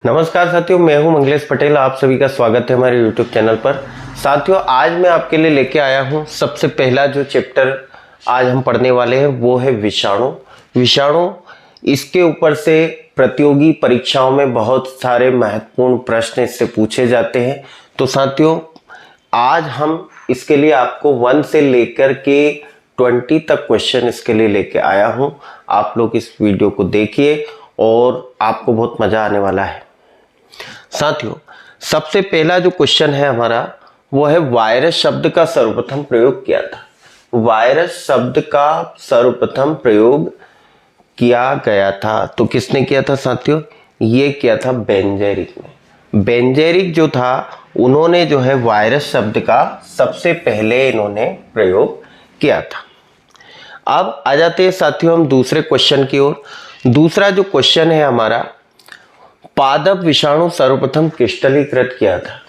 नमस्कार साथियों, मैं हूं मंगलेश पटेल। आप सभी का स्वागत है हमारे YouTube चैनल पर। साथियों, आज मैं आपके लिए लेके आया हूं सबसे पहला जो चैप्टर आज हम पढ़ने वाले हैं वो है विषाणु। विषाणु, इसके ऊपर से प्रतियोगी परीक्षाओं में बहुत सारे महत्वपूर्ण प्रश्न इससे पूछे जाते हैं। तो साथियों, आज हम इसके लिए आपको 1 से लेकर के 20 तक क्वेश्चन इसके लिए लेके आया हूं। आप लोग इस वीडियो को देखिए और आपको बहुत मजा आने वाला है। साथियों, सबसे पहला जो क्वेश्चन है हमारा वो है वायरस शब्द का सर्वप्रथम प्रयोग किया था। वायरस शब्द का सर्वप्रथम प्रयोग किया गया था तो किसने किया था साथियों? ये किया था बेंजेरिक ने। बेंजेरिक जो था उन्होंने जो है वायरस शब्द का सबसे पहले इन्होंने प्रयोग किया था। अब आ जाते हैं साथियों हम दूसरे क्वेश्चन की ओर। दूसरा जो क्वेश्चन है हमारा, पादप विषाणु सर्वप्रथम क्रिस्टलीकृत किया था।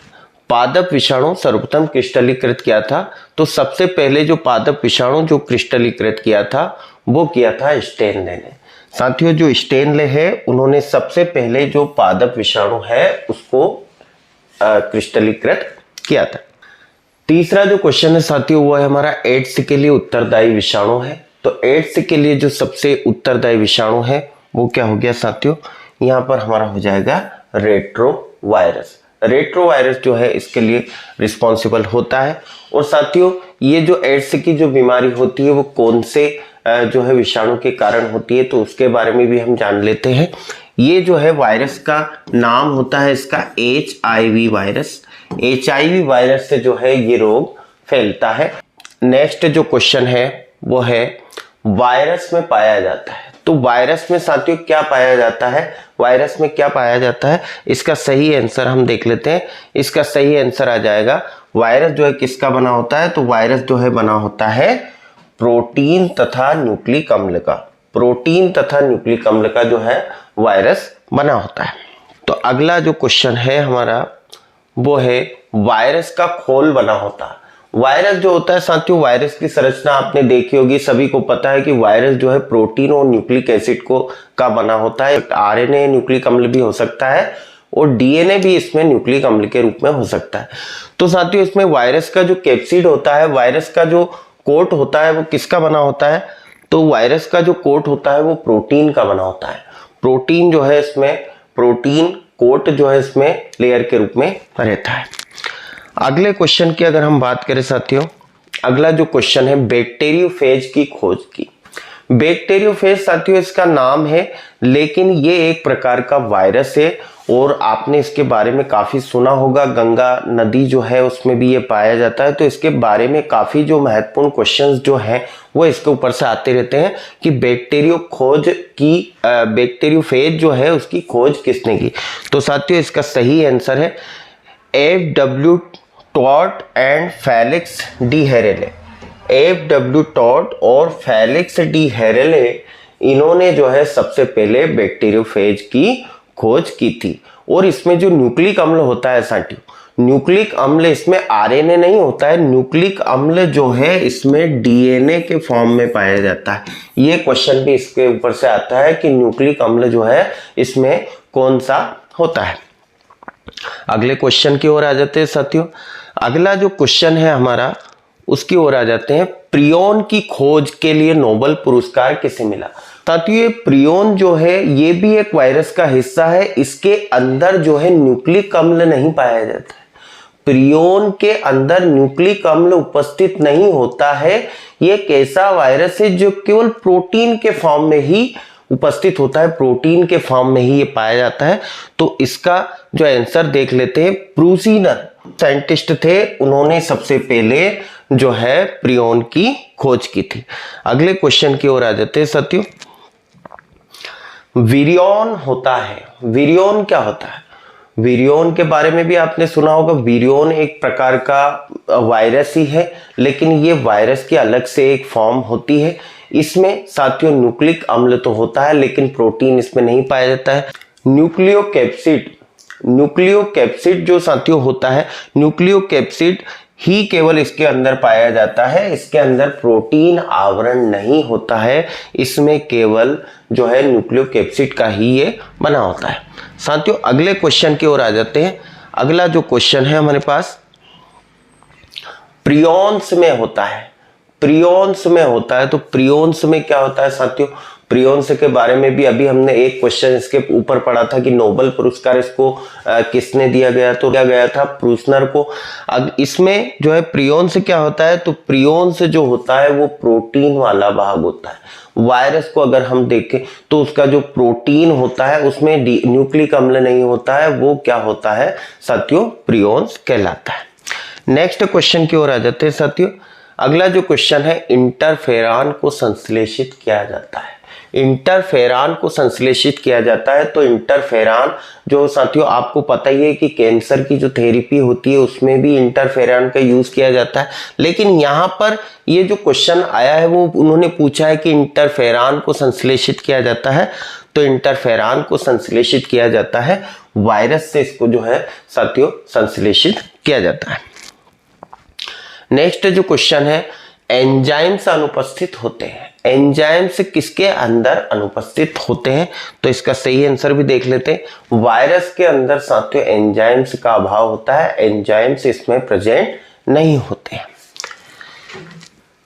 पादप विषाणु सर्वप्रथम क्रिस्टलीकृत किया था तो सबसे पहले जो पादप विषाणु जो क्रिस्टलीकृत किया था वो किया था स्टेनले ने। साथियों, जो स्टेनले है उन्होंने सबसे पहले जो पादप विषाणु है उसको क्रिस्टलीकृत किया था। तीसरा जो क्वेश्चन है साथियों वो है हमारा एड्स के लिए उत्तरदायी विषाणु है। तो एड्स के लिए जो सबसे उत्तरदायी विषाणु है वो क्या हो गया साथियों? यहाँ पर हमारा हो जाएगा रेट्रोवायरस। रेट्रोवायरस जो है इसके लिए रिस्पॉन्सिबल होता है। और साथियों, ये जो एड्स की जो बीमारी होती है वो कौन से जो है विषाणु के कारण होती है तो उसके बारे में भी हम जान लेते हैं। ये जो है वायरस का नाम होता है इसका HIV वायरस। HIV वायरस से जो है ये रोग फैलता है। नेक्स्ट जो क्वेश्चन है वो है वायरस में पाया जाता है। तो वायरस में साथियों क्या पाया जाता है? वायरस में क्या पाया जाता है इसका सही आंसर हम देख लेते हैं। इसका सही आंसर आ जाएगा, वायरस जो है किसका बना होता है? तो वायरस जो है बना होता है प्रोटीन तथा न्यूक्लिक अम्ल का। प्रोटीन तथा न्यूक्लिक अम्ल का जो है वायरस बना होता है। तो अगला जो क्वेश्चन है हमारा वो है वायरस का खोल बना होता है। वायरस जो होता है साथियों, वायरस की संरचना आपने देखी होगी, सभी को पता है कि वायरस जो है प्रोटीन और न्यूक्लिक एसिड को का बना होता है। RNA न्यूक्लिक अम्ल भी हो सकता है और DNA भी इसमें न्यूक्लिक अम्ल के रूप में हो सकता है। तो साथियों, इसमें वायरस का जो कैप्सिड होता है, वायरस का जो कोट होता है वो किसका बना होता है? तो वायरस का जो कोट होता है वो प्रोटीन का बना होता है। प्रोटीन जो है इसमें, प्रोटीन कोट जो है इसमें लेयर के रूप में रहता है। अगले क्वेश्चन की अगर हम बात करें साथियों, अगला जो क्वेश्चन है बैक्टीरियोफेज की खोज की। बैक्टीरियोफेज साथियों इसका नाम है, लेकिन ये एक प्रकार का वायरस है और आपने इसके बारे में काफी सुना होगा। गंगा नदी जो है उसमें भी ये पाया जाता है। तो इसके बारे में काफी जो महत्वपूर्ण क्वेश्चंस जो हैं वो इसके ऊपर से आते रहते हैं कि बैक्टीरियोफेज जो है उसकी खोज किसने की। तो साथियों इसका सही आंसर है F.W. टॉड and Felix d'Herelle. F.W. टॉड और फेलिक्स डी हेरेले, इन्होंने जो है सबसे पहले बैक्टीरियोफेज की खोज की थी। और इसमें जो न्यूक्लिक अम्ल होता है साथियों, न्यूक्लिक अम्ल इसमें RNA नहीं होता है। न्यूक्लिक अम्ल जो है इसमें DNA के फॉर्म में पाया जाता है। ये क्वेश्चन भी इसके ऊपर से आता है कि न्यूक्लिक अम्ल जो है इसमें कौन सा होता है। अगले क्वेश्चन की ओर आ जाते हैं साथियों। अगला जो क्वेश्चन है हमारा उसकी ओर आ जाते हैं, प्रियोन की खोज के लिए नोबेल पुरस्कार किसे मिला? साथियों, ये प्रियोन जो है ये भी एक वायरस का हिस्सा है। इसके अंदर जो है न्यूक्लिक अम्ल नहीं पाया जाता है। प्रियोन के अंदर न्यूक्लिक अम्ल उपस्थित नहीं होता है। ये एक ऐसा वायरस है जो केवल प्रोटीन के फॉर्म में ही उपस्थित होता है, प्रोटीन के फॉर्म में ही ये पाया जाता है। तो इसका जो आंसर देख लेते हैं, प्रूसिनर साइंटिस्ट थे, उन्होंने सबसे पहले जो है प्रियोन की खोज की थी। अगले क्वेश्चन की ओर आ जाते हैं साथियों। विरियन होता है। विरियन क्या होता है? विरियन के बारे में भी आपने सुना होगा। विरियन एक प्रकार का वायरस ही है, लेकिन ये वायरस की अलग से एक फॉर्म होती है। इसमें साथियों न्यूक्लिक अम्ल तो होता है लेकिन प्रोटीन इसमें नहीं पाया जाता है। न्यूक्लियोकैप्सिड जो साथियों होता है, न्यूक्लियोकैप्सिड ही केवल इसके अंदर पाया जाता है। इसके अंदर प्रोटीन आवरण नहीं होता है, इसमें केवल जो है न्यूक्लियोकैप्सिड का ही ये बना होता है। साथियों अगले क्वेश्चन की ओर आ जाते हैं। अगला जो क्वेश्चन है हमारे पास प्रियोन्स में होता है। प्रियोन्स में होता है तो प्रियोन्स में क्या होता है साथियों, प्रियोन्स के बारे में भी अभी हमने एक क्वेश्चन इसके ऊपर पढ़ा था कि नोबेल पुरस्कार इसको किसने दिया गया, तो दिया गया था प्रूसनर को। अब इसमें जो है प्रियोन्स क्या होता है, तो प्रियोन्स जो होता है वो प्रोटीन वाला भाग होता है। वायरस को अगर हम देखें तो उसका जो प्रोटीन होता है उसमें न्यूक्लिक अम्ल नहीं होता है, वो क्या होता है साथियों, प्रियोन्स कहलाता है। नेक्स्ट क्वेश्चन की ओर आ जाते हैं साथियों। अगला जो क्वेश्चन है, इंटरफेरॉन को संश्लेषित किया जाता है। इंटरफेरॉन को संश्लेषित किया जाता है तो इंटरफेरॉन जो साथियों आपको पता ही है कि कैंसर की जो थेरेपी होती है उसमें भी इंटरफेरॉन का यूज किया जाता है। लेकिन यहाँ पर ये जो क्वेश्चन आया है वो उन्होंने पूछा है कि इंटरफेरॉन को संश्लेषित किया जाता है, तो इंटरफेरॉन को संश्लेषित किया जाता है वायरस से, इसको जो है साथियों संश्लेषित किया जाता है। नेक्स्ट जो क्वेश्चन है, एंजाइम्स अनुपस्थित होते हैं। एंजाइम्स किसके अंदर अनुपस्थित होते हैं, तो इसका सही आंसर भी देख लेते हैं। वायरस के अंदर साथियों एंजाइम्स का अभाव होता है, एंजाइम्स इसमें प्रेजेंट नहीं होते हैं।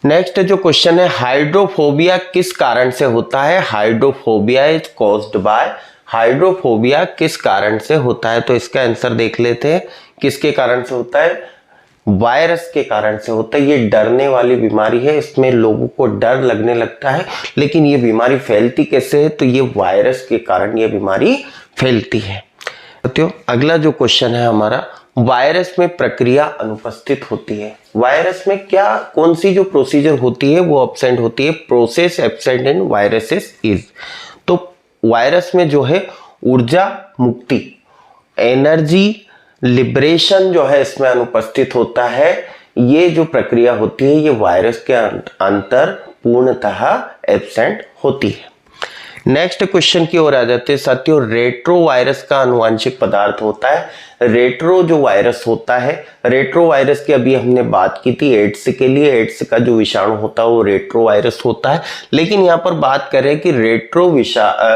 नेक्स्ट जो क्वेश्चन है, हाइड्रोफोबिया किस कारण से होता है। Hydrophobia is caused by, hydrophobia किस कारण से होता है, तो इसका आंसर देख लेते हैं। किसके कारण से होता है, वायरस के कारण से होता है। ये डरने वाली बीमारी है, इसमें लोगों को डर लगने लगता है, लेकिन ये बीमारी फैलती कैसे है, तो ये वायरस के कारण ये बीमारी फैलती है। साथियों अगला जो क्वेश्चन है हमारा, वायरस में प्रक्रिया अनुपस्थित होती है। वायरस में क्या कौन सी जो प्रोसीजर होती है वो एब्सेंट होती है, process absent in viruses is. तो वायरस में जो है ऊर्जा मुक्ति, एनर्जी लिबरेशन जो है इसमें अनुपस्थित होता है। ये जो प्रक्रिया होती है ये वायरस के अंतर पूर्णतः एब्सेंट होती है। नेक्स्ट क्वेश्चन की ओर आ जाते हैं साथियों। रेट्रो वायरस का आनुवांशिक पदार्थ होता है। रेट्रो जो वायरस होता है, रेट्रो वायरस की अभी हमने बात की थी एड्स के लिए, एड्स का जो विषाणु होता है वो रेट्रो वायरस होता है। लेकिन यहाँ पर बात कर रहे हैं कि रेट्रो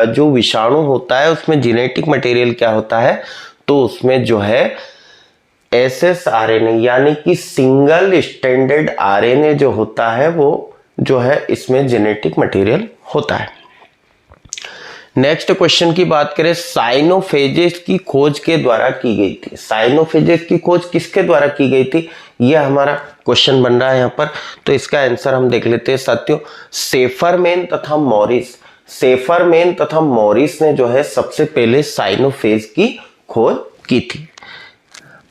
जो विषाणु होता है उसमें जेनेटिक मटेरियल क्या होता है, तो उसमें जो है एसएसआरएनए यानी कि सिंगल स्टैंडर्ड आरएनए जो होता है वो जो है इसमें जेनेटिक मटेरियल होता है। नेक्स्ट क्वेश्चन की बात करें, साइनोफेजेस की खोज के द्वारा की गई थी। साइनोफेजेस की खोज किसके द्वारा की गई थी, यह हमारा क्वेश्चन बन रहा है यहाँ पर। तो इसका आंसर हम देख लेते हैं साथियों, सेफरमैन तथा मॉरिस। सेफरमैन तथा मॉरिस ने जो है सबसे पहले साइनोफेज की खोज की थी।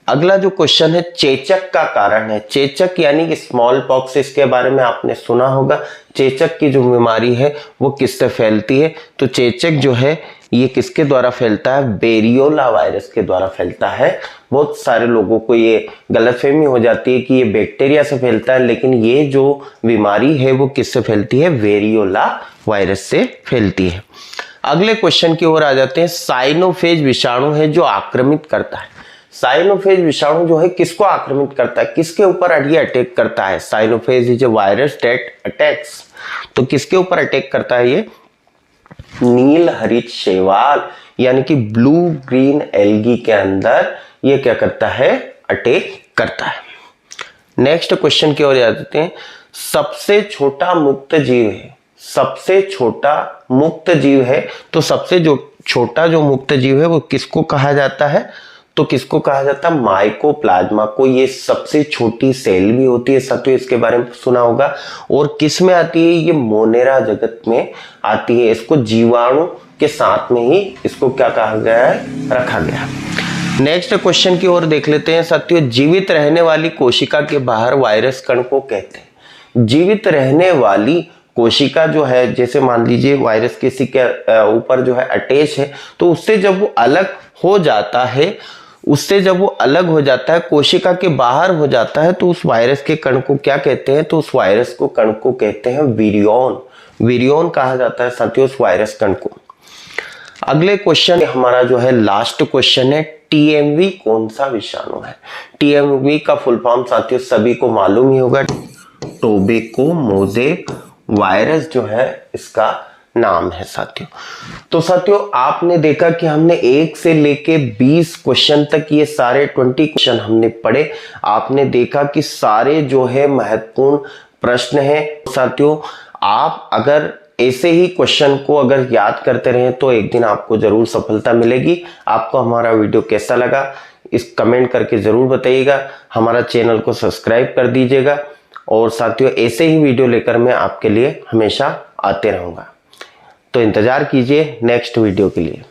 अगला जो क्वेश्चन है, चेचक का कारण है। चेचक यानी कि स्मॉल पॉक्स, इसके बारे में आपने सुना होगा। चेचक की जो बीमारी है वो किससे फैलती है, तो चेचक जो है ये किसके द्वारा फैलता है, वेरियोला वायरस के द्वारा फैलता है। बहुत सारे लोगों को ये गलतफहमी हो जाती है कि ये बैक्टीरिया से फैलता है, लेकिन ये जो बीमारी है वो किससे फैलती है, वेरियोला वायरस से फैलती है। अगले क्वेश्चन की ओर आ जाते हैं। साइनोफेज विषाणु है जो आक्रमित करता है। साइनोफेज विषाणु जो है किसको आक्रमित करता है, किसके ऊपर ये अटैक करता है। Cyanophage is a virus that attacks, तो किसके ऊपर अटैक करता है, ये नील हरित शैवाल यानी कि ब्लू ग्रीन एल्गी के अंदर ये क्या करता है, अटैक करता है। नेक्स्ट क्वेश्चन की ओर जाते हैं। सबसे छोटा मुक्त जीव है, सबसे छोटा मुक्त जीव है, तो सबसे जो छोटा जो मुक्त जीव है वो किसको कहा जाता है, तो किसको कहा जाता है, माइकोप्लाज्मा को। ये सबसे छोटी सेल भी होती है साथियों, इसके बारे में सुना होगा। और किस में आती है, ये मोनेरा जगत में आती है। इसको जीवाणु के साथ में ही इसको क्या कहा गया है, रखा गया। नेक्स्ट क्वेश्चन की ओर देख लेते हैं साथियों। जीवित रहने वाली कोशिका के बाहर वायरस कण को कहते हैं। जीवित रहने वाली कोशिका जो है, जैसे मान लीजिए वायरस किसी के ऊपर जो है अटैच है, तो उससे जब वो अलग हो जाता है, उससे जब वो अलग हो जाता है, कोशिका के बाहर हो जाता है, तो उस वायरस के कण को क्या कहते हैं, तो उस वायरस को कण को कहते हैं विरियन। विरियन कहा जाता है साथियों उस वायरस कण को। अगले क्वेश्चन हमारा जो है लास्ट क्वेश्चन है, टीएमवी कौन सा विषाणु है। टीएमवी का फुल फॉर्म साथियों सभी को मालूम ही होगा, टोबैको मोज़ेक वायरस जो है इसका नाम है साथियों। तो साथियों आपने देखा कि हमने 1 से लेके 20 क्वेश्चन तक ये सारे 20 क्वेश्चन हमने पढ़े। आपने देखा कि सारे जो है महत्वपूर्ण प्रश्न हैं साथियों। आप अगर ऐसे ही क्वेश्चन को अगर याद करते रहें तो एक दिन आपको जरूर सफलता मिलेगी। आपको हमारा वीडियो कैसा लगा इस कमेंट करके जरूर बताइएगा। हमारा चैनल को सब्सक्राइब कर दीजिएगा और साथियों ऐसे ही वीडियो लेकर मैं आपके लिए हमेशा आते रहूंगा। तो इंतजार कीजिए नेक्स्ट वीडियो के लिए।